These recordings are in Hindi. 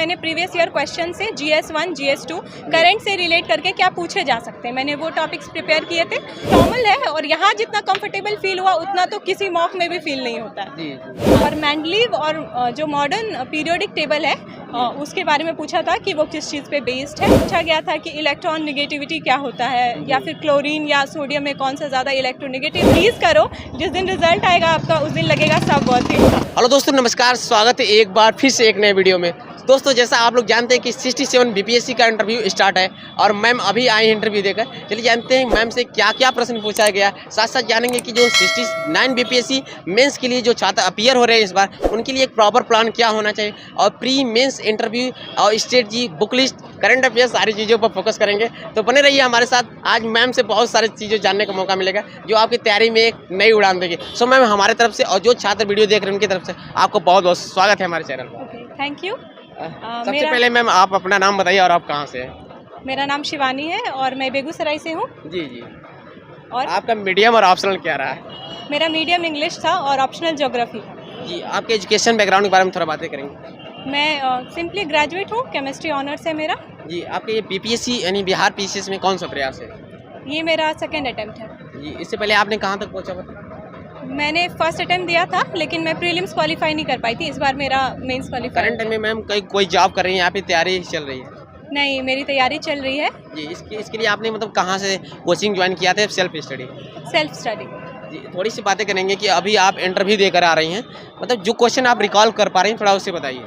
मैंने प्रीवियस ईयर क्वेश्चन से GS1 GS2 करंट से रिलेट करके क्या पूछे जा सकते हैं, मैंने वो टॉपिक्स प्रिपेयर किए थे। नॉर्मल है और यहाँ जितना कंफर्टेबल फील हुआ उतना तो किसी मॉक में भी फील नहीं होता है। और मैंडलीव और जो मॉडर्न पीरियोडिक टेबल है उसके बारे में पूछा था कि वो किस चीज़ पे बेस्ड है। पूछा गया था कि इलेक्ट्रॉन नेगेटिविटी क्या होता है या फिर क्लोरीन या सोडियम में कौन सा ज़्यादा इलेक्ट्रोनेगेटिव। प्लीज़ करो, जिस दिन रिजल्ट आएगा आपका उस दिन लगेगा सब वर्थ इट। हेलो दोस्तों, नमस्कार, स्वागत है एक बार फिर से एक नए वीडियो में। दोस्तों, जैसा आप लोग जानते हैं कि 67 बीपीएससी का इंटरव्यू स्टार्ट है और मैम अभी आई इंटरव्यू देकर। चलिए जानते हैं मैम से क्या क्या प्रश्न पूछा गया, साथ साथ जानेंगे कि जो 69 बीपीएससी मेंस के लिए जो छात्र अपीयर हो रहे हैं इस बार, उनके लिए एक प्रॉपर प्लान क्या होना चाहिए और प्री मेंस इंटरव्यू और strategy, book list, current affairs, सारी चीज़ों पर फोकस करेंगे। तो बने रहिए हमारे साथ। आज मैम से बहुत सारी चीज़ें जानने का मौका मिलेगा जो आपकी तैयारी में एक नई उड़ान देगी। सो मैम, हमारे तरफ से और जो छात्र वीडियो देख रहे हैं उनकी तरफ से आपको बहुत बहुत स्वागत है हमारे चैनल पर। Thank you. सबसे पहले मैम आप अपना नाम बताइए और आप कहाँ से हैं? मेरा नाम शिवानी है और मैं बेगूसराय से हूँ। जी जी। और आपका मीडियम और ऑप्शनल क्या रहा है? मेरा मीडियम इंग्लिश था और ऑप्शनल ज्योग्राफी था। जी, आपके एजुकेशन बैकग्राउंड के बारे में थोड़ा बातें करेंगे। मैं सिंपली ग्रेजुएट हूँ, केमिस्ट्री ऑनर्स है मेरा। जी, आपके ये बीपीएससी यानी बिहार पीसीएस में कौन सा प्रयास है? ये मेरा सेकेंड अटेम्प्ट है। जी, इससे पहले आपने कहाँ तक पहुँचा बताइए? मैंने फर्स्ट अटेम्प्ट दिया था लेकिन मैं प्रीलिम्स क्वालिफाई नहीं कर पाई थी। इस बार मेरा मेंस क्वालिफाई। करंट में मैम कोई जॉब कर रही है, यहाँ पे तैयारी चल रही है? नहीं, मेरी तैयारी चल रही है। जी, इसके लिए आपने मतलब कहाँ से कोचिंग ज्वाइन किया था? Self study? Self study. जी, थोड़ी सी बातें करेंगे कि अभी आप इंटरव्यू देकर आ रही हैं, मतलब जो क्वेश्चन आप रिकॉल कर पा रही हैं थोड़ा उससे बताइए।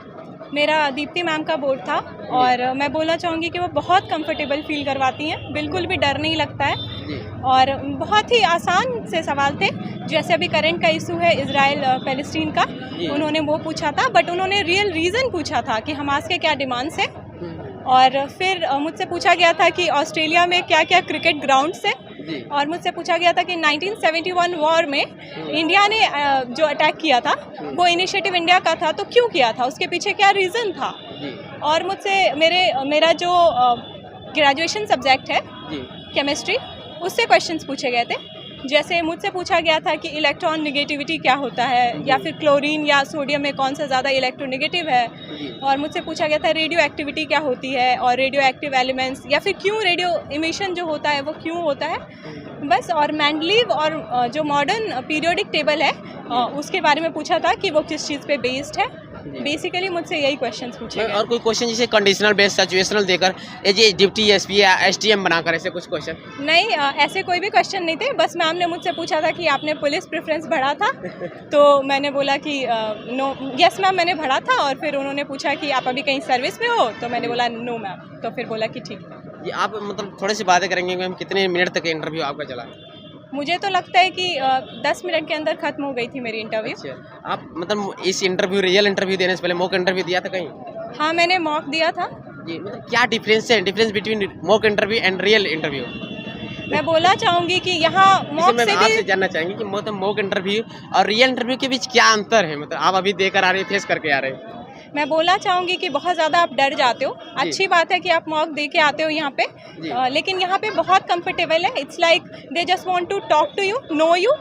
मेरा दीप्ति मैम का बोर्ड था और मैं बोलना चाहूँगी कि वो बहुत कंफर्टेबल फील करवाती हैं, बिल्कुल भी डर नहीं लगता है और बहुत ही आसान से सवाल थे। जैसे अभी करंट का इशू है इजराइल पैलेस्टीन का, उन्होंने वो पूछा था बट उन्होंने रियल रीज़न पूछा था कि हमास के क्या डिमांड्स है। और फिर मुझसे पूछा गया था कि ऑस्ट्रेलिया में क्या क्या क्रिकेट ग्राउंड्स है और मुझसे पूछा गया था कि 1971 वॉर में इंडिया ने जो अटैक किया था वो इनिशिएटिव इंडिया का था, तो क्यों किया था, उसके पीछे क्या रीज़न था। और मुझसे मेरा जो ग्रेजुएशन सब्जेक्ट है केमिस्ट्री, उससे क्वेश्चंस पूछे गए थे। जैसे मुझसे पूछा गया था कि इलेक्ट्रॉन नेगेटिविटी क्या होता है या फिर क्लोरीन या सोडियम में कौन सा ज़्यादा इलेक्ट्रोनेगेटिव है। और मुझसे पूछा गया था रेडियो एक्टिविटी क्या होती है और रेडियो एक्टिव एलिमेंट्स या फिर क्यों रेडियो इमिशन जो होता है वो क्यों होता है, बस। और मैंडलीव और जो मॉडर्न पीरियोडिक टेबल है उसके बारे में पूछा था कि वो किस चीज़ पे बेस्ड है। बेसिकली मुझसे यही क्वेश्चंस पूछे गए। और कोई क्वेश्चन जैसे कंडीशनल बेस, सिचुएशनल देकर ये डिप्टी एसपी या एसटीएम बनाकर, ऐसे कुछ क्वेश्चन? नहीं, ऐसे कोई भी क्वेश्चन नहीं थे। बस मैम ने मुझसे पूछा था कि आपने पुलिस प्रेफरेंस भरा था तो मैंने बोला कि नो, यस मैम मैंने भरा था। और फिर उन्होंने पूछा कि आप अभी कहीं सर्विस में हो, तो मैंने बोला नो मैम। तो फिर बोला कि ठीक है। ये आप मतलब थोड़ी सी बातें करेंगे मैम, कितने मिनट तक इंटरव्यू आपका चला? मुझे तो लगता है कि 10 मिनट के अंदर खत्म हो गई थी मेरी इंटरव्यू। अच्छा, आप मतलब इस इंटरव्यू, रियल इंटरव्यू देने से पहले मॉक इंटरव्यू दिया था कहीं? हाँ, मैंने मॉक दिया था। जी, मतलब क्या डिफरेंस है, difference between mock interview and real interview? मैं बोलना चाहूँगी कि यहाँ मॉक से आपसे जानना चाहेंगे कि मतलब मॉक इंटरव्यू और रियल इंटरव्यू के बीच क्या अंतर है, मतलब आप अभी देकर आ रहे हैं, फेस करके आ रहे हैं। मैं बोलना चाहूँगी कि बहुत ज़्यादा आप डर जाते हो। अच्छी बात है कि आप मॉक दे के आते हो यहाँ पे, लेकिन यहाँ पे बहुत कंफर्टेबल है। It's like they just want to talk to you, know you,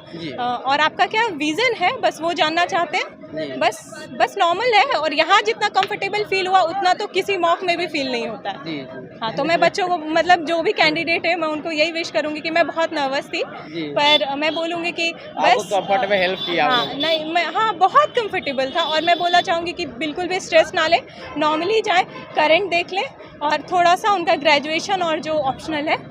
और आपका क्या विज़न है बस वो जानना चाहते हैं। बस नॉर्मल है और यहाँ जितना कंफर्टेबल फील हुआ उतना तो किसी मॉक में भी फील नहीं होता है। हाँ, तो मैं बच्चों को, मतलब जो भी कैंडिडेट है, मैं उनको यही विश करूँगी कि मैं बहुत नर्वस थी पर मैं बोलूँगी कि बस कंफर्टेबल हेल्प किया। हाँ, नहीं मैं, हाँ, बहुत कंफर्टेबल था। और मैं बोलना चाहूँगी कि बिल्कुल भी स्ट्रेस ना ले, नॉर्मली जाए, करंट देख लें और थोड़ा सा उनका ग्रेजुएशन और जो ऑप्शनल है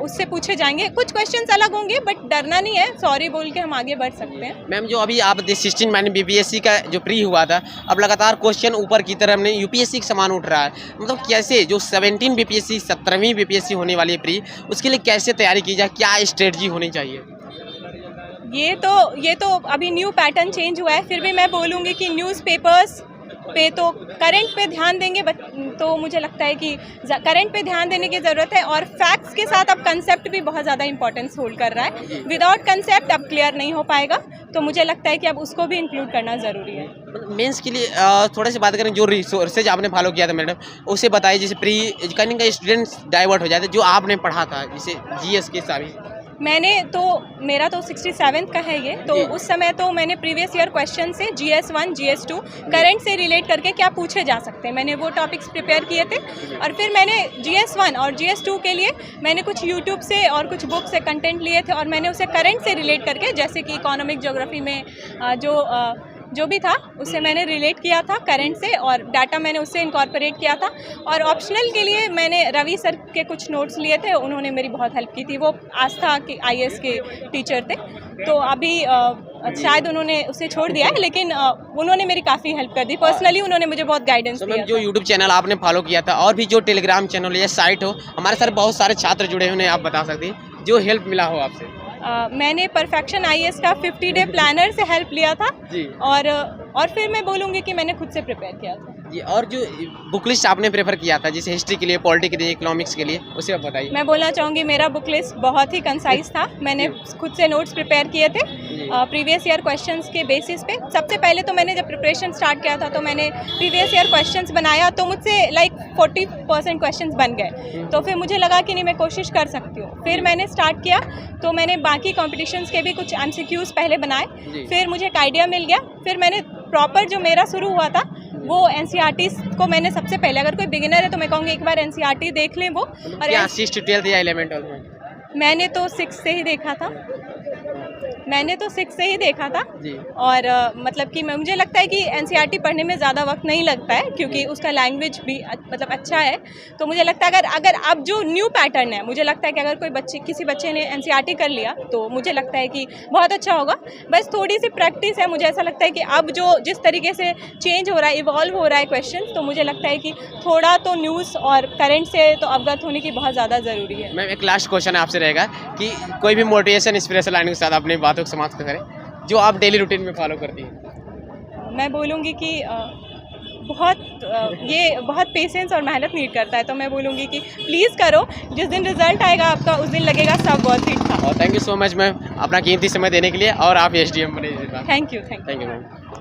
उससे पूछे जाएंगे। कुछ क्वेश्चंस अलग होंगे बट डरना नहीं है, सॉरी बोल के हम आगे बढ़ सकते हैं। मैम, जो अभी आप 16 बीपीएससी का जो प्री हुआ था, अब लगातार क्वेश्चन ऊपर की तरफ नहीं यूपीएससी के समान उठ रहा है, मतलब कैसे जो 17 बीपीएससी 17वीं बीपीएससी होने वाली है प्री, उसके लिए कैसे तैयारी की जाए, क्या स्ट्रेटजी होनी चाहिए? ये तो अभी न्यू पैटर्न चेंज हुआ है, फिर भी मैं बोलूँगी कि न्यूज़पेपर्स पे तो करंट पे ध्यान देंगे, तो मुझे लगता है कि करंट पे ध्यान देने की ज़रूरत है। और फैक्ट्स के साथ अब कंसेप्ट भी बहुत ज़्यादा इंपॉर्टेंस होल्ड कर रहा है। विदाउट कंसेप्ट अब क्लियर नहीं हो पाएगा, तो मुझे लगता है कि अब उसको भी इंक्लूड करना ज़रूरी है। मेंस के लिए थोड़ा सी बात करें, जो रिसोर्सेज आपने फॉलो किया था मैडम, उसे बताइए। जैसे प्री कहीं का स्टूडेंट्स डाइवर्ट हो जाते, जो आपने पढ़ा था जैसे जीएस के सारी मैंने तो मेरा तो 67 का है ये, तो उस समय तो मैंने प्रीवियस ईयर क्वेश्चन से GS1 GS2 करंट से रिलेट करके क्या पूछे जा सकते हैं, मैंने वो टॉपिक्स प्रिपेयर किए थे। और फिर मैंने GS1 और GS2 के लिए मैंने कुछ यूट्यूब से और कुछ बुक से कंटेंट लिए थे और मैंने उसे करंट से रिलेट करके, जैसे कि इकोनॉमिक ज्योग्राफी में जो भी था उससे मैंने रिलेट किया था करंट से, और डाटा मैंने उससे इनकॉर्पोरेट किया था। और ऑप्शनल के लिए मैंने रवि सर के कुछ नोट्स लिए थे, उन्होंने मेरी बहुत हेल्प की थी। वो आस्था के IAS के टीचर थे, तो अभी शायद उन्होंने उसे छोड़ दिया है, लेकिन उन्होंने मेरी काफ़ी हेल्प कर दी। पर्सनली उन्होंने मुझे बहुत गाइडेंस तो दिया मैम जो यूट्यूब चैनल आपने फॉलो किया था और भी जो टेलीग्राम चैनल या साइट हो, हमारे साथ बहुत सारे छात्र जुड़े हुए हैं, आप बता सकते हैं जो हेल्प मिला हो आपसे। मैंने परफेक्शन IAS का 50 डे प्लानर से हेल्प लिया था जी। और फिर मैं बोलूँगी कि मैंने खुद से प्रिपेयर किया था जी। और जो बुक लिस्ट आपने प्रेफर किया था, जैसे हिस्ट्री के लिए, पॉलिटी के लिए, इकोनॉमिक्स के लिए, उसे आप बताइए। मैं बोलना चाहूँगी मेरा बुक लिस्ट बहुत ही कंसाइज था। मैंने खुद से नोट्स प्रिपेयर किए थे प्रीवियस ईयर क्वेश्चंस के बेसिस पे। सबसे पहले तो मैंने जब प्रिपरेशन स्टार्ट किया था तो मैंने प्रीवियस ईयर क्वेश्चंस बनाया, तो मुझसे लाइक 40% क्वेश्चंस बन गए। तो फिर मुझे लगा कि नहीं, मैं कोशिश कर सकती हूँ। फिर मैंने स्टार्ट किया, तो मैंने बाकी कॉम्पिटिशन्स के भी कुछ MCQs पहले बनाए, फिर मुझे एक आइडिया मिल गया। फिर मैंने प्रॉपर जो मेरा शुरू हुआ था वो NCERT को मैंने सबसे पहले, अगर कोई बिगिनर है तो मैं कहूँगी एक बार NCERT देख लें वो। और 6 to 12 या 11 12 में? मैंने तो 6 से ही देखा था, मैंने तो 6 से ही देखा था जी। और मतलब कि मुझे लगता है कि NCERT पढ़ने में ज़्यादा वक्त नहीं लगता है, क्योंकि उसका लैंग्वेज भी मतलब अच्छा है। तो मुझे लगता है अगर अब जो न्यू पैटर्न है, मुझे लगता है कि अगर कोई किसी बच्चे ने NCERT कर लिया तो मुझे लगता है कि बहुत अच्छा होगा। बस थोड़ी सी प्रैक्टिस है। मुझे ऐसा लगता है कि अब जो जिस तरीके से चेंज हो रहा है, इवॉल्व हो रहा है क्वेश्चन, तो मुझे लगता है कि थोड़ा तो न्यूज़ और करंट से तो अवगत होने की बहुत ज़्यादा ज़रूरी है। मैम एक लास्ट क्वेश्चन आपसे रहेगा कि कोई भी मोटिवेशन इंस्पिरेशन लाइन के साथ अपनी बातों को समाप्त करें, जो आप डेली रूटीन में फॉलो करती हैं। मैं बोलूँगी कि ये बहुत पेशेंस और मेहनत नीड करता है, तो मैं बोलूँगी कि प्लीज़ करो। जिस दिन रिजल्ट आएगा आपका, उस दिन लगेगा सब वर्थ इट था। और thank you so much ma'am अपना कीमती समय देने के लिए, और आप SDM बने। Thank you ma'am.